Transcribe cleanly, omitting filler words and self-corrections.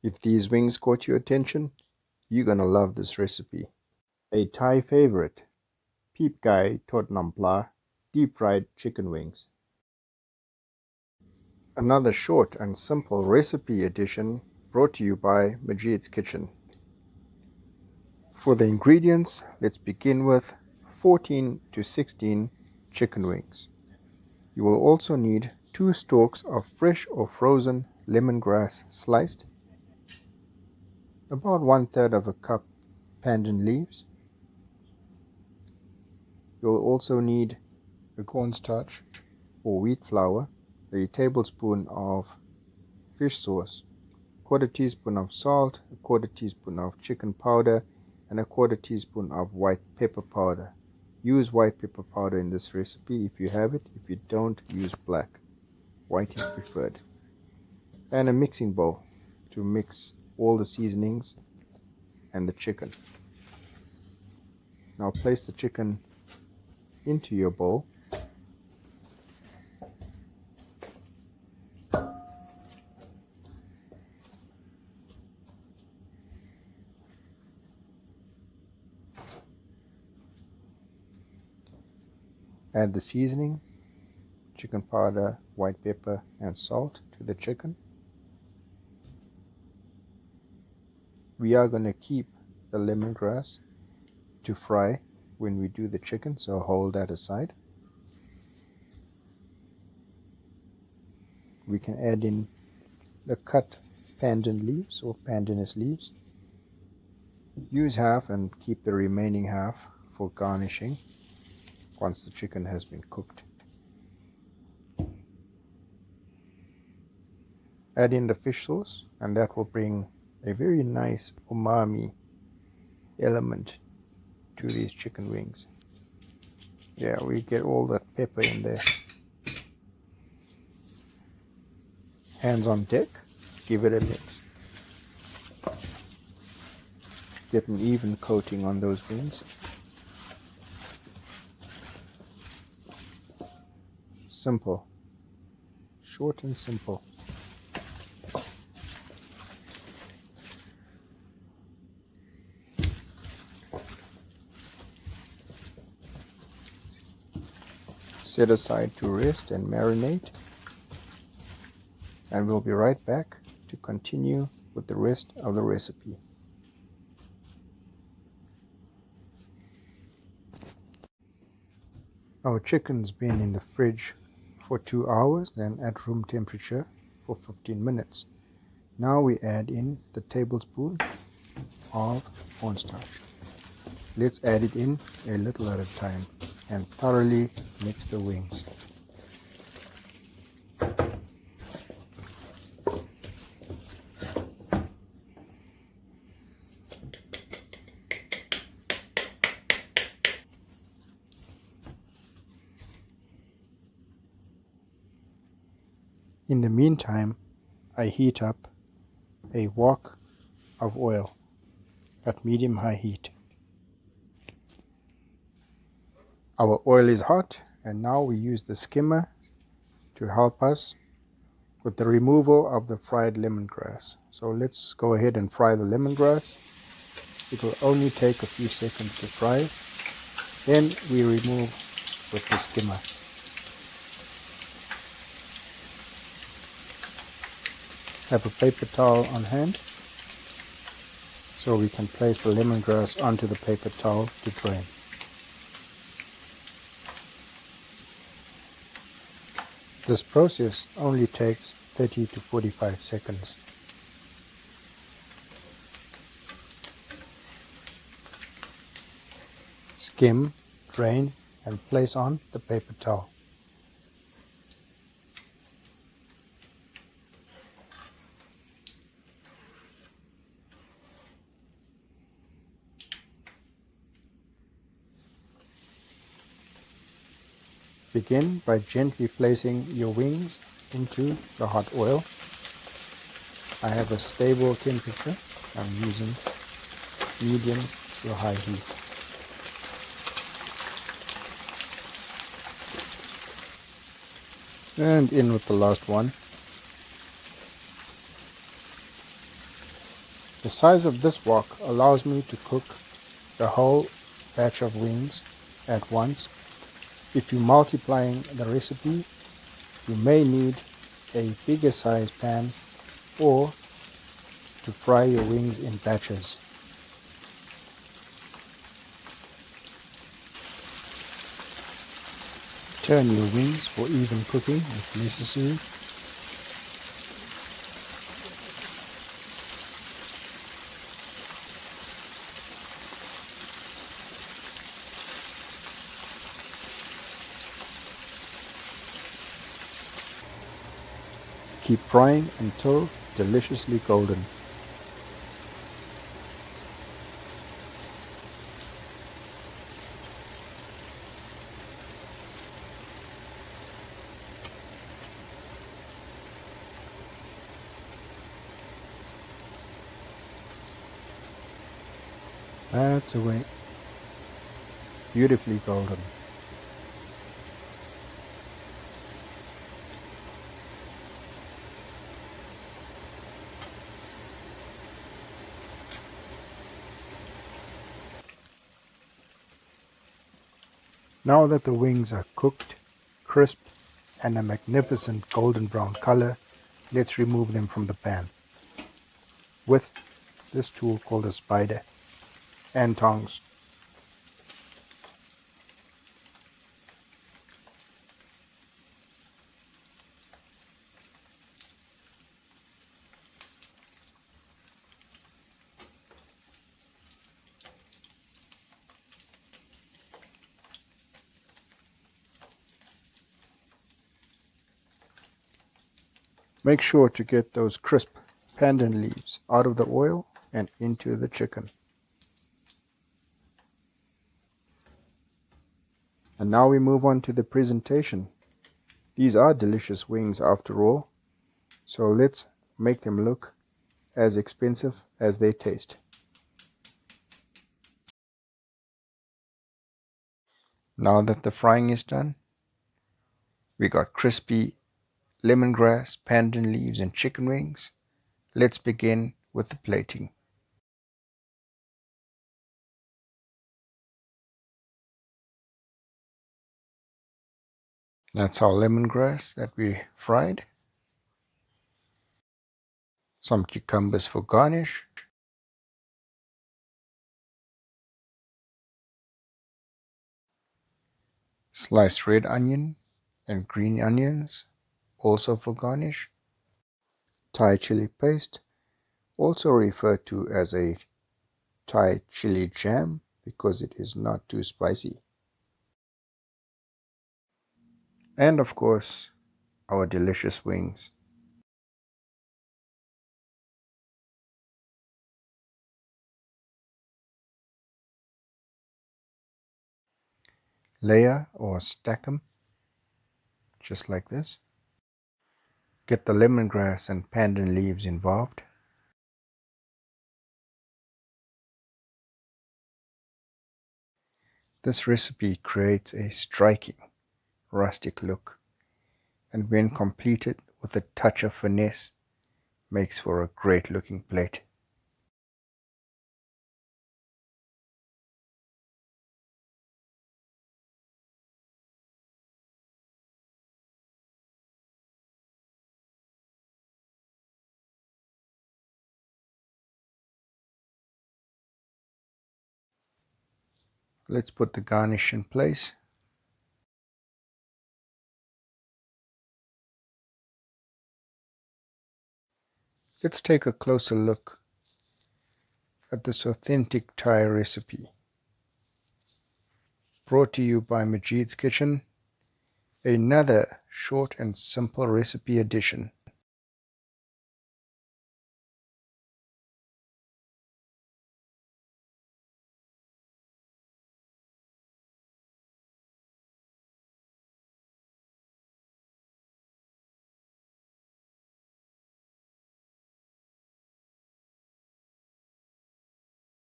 If these wings caught your attention, you're gonna love this recipe. A Thai favorite, Peep Gai Tot Nam Pla, deep fried chicken wings. Another short and simple recipe edition brought to you by Majeed's Kitchen. For the ingredients, let's begin with 14 to 16 chicken wings. You will also need 2 stalks of fresh or frozen lemongrass sliced, about 1/3 of a cup pandan leaves. You'll also need a cornstarch or wheat flour, a tablespoon of fish sauce, 1/4 teaspoon of salt, 1/4 teaspoon of chicken powder, and 1/4 teaspoon of white pepper powder. Use white pepper powder in this recipe if you have it. If you don't, use black. White is preferred. And a mixing bowl to mix all the seasonings and the chicken. Now place the chicken into your bowl. Add the seasoning, chicken powder, white pepper, and salt to the chicken. We are going to keep the lemongrass to fry when we do the chicken, so hold that aside. We can add in the cut pandan leaves or pandanus leaves. Use half and keep the remaining half for garnishing once the chicken has been cooked. Add in the fish sauce, and that will bring a very nice umami element to these chicken wings. Yeah, we get all that pepper in there. Hands on deck, give it a mix. Get an even coating on those wings. Simple, short and simple. Set aside to rest and marinate, and we'll be right back to continue with the rest of the recipe. Our chicken's been in the fridge for 2 hours and at room temperature for 15 minutes. Now we add in the tablespoon of cornstarch. Let's add it in a little at a time and thoroughly mix the wings. In the meantime, I heat up a wok of oil at medium-high heat. Our oil is hot, and now we use the skimmer to help us with the removal of the fried lemongrass. So let's go ahead and fry the lemongrass. It will only take a few seconds to fry. Then we remove with the skimmer. Have a paper towel on hand so we can place the lemongrass onto the paper towel to drain. This process only takes 30 to 45 seconds. Skim, drain, and place on the paper towel. Begin by gently placing your wings into the hot oil. I have a stable temperature. I'm using medium to high heat. And in with the last one. The size of this wok allows me to cook the whole batch of wings at once. If you're multiplying the recipe, you may need a bigger size pan or to fry your wings in batches. Turn your wings for even cooking if necessary. Keep frying until deliciously golden. That's away. Beautifully golden. Now that the wings are cooked, crisp, and a magnificent golden brown color, let's remove them from the pan with this tool called a spider and tongs. Make sure to get those crisp pandan leaves out of the oil and into the chicken. And now we move on to the presentation. These are delicious wings after all, so let's make them look as expensive as they taste. Now that the frying is done, we got crispy lemongrass, pandan leaves and chicken wings. Let's begin with the plating. That's our lemongrass that we fried. Some cucumbers for garnish. Sliced red onion and green onions, also for garnish. Thai chili paste, also referred to as a Thai chili jam because it is not too spicy. And of course, our delicious wings. Layer or stack them just like this. Get the lemongrass and pandan leaves involved. This recipe creates a striking, rustic look, and when completed with a touch of finesse, makes for a great looking plate. Let's put the garnish in place. Let's take a closer look at this authentic Thai recipe. Brought to you by Majeed's Kitchen, another short and simple recipe edition.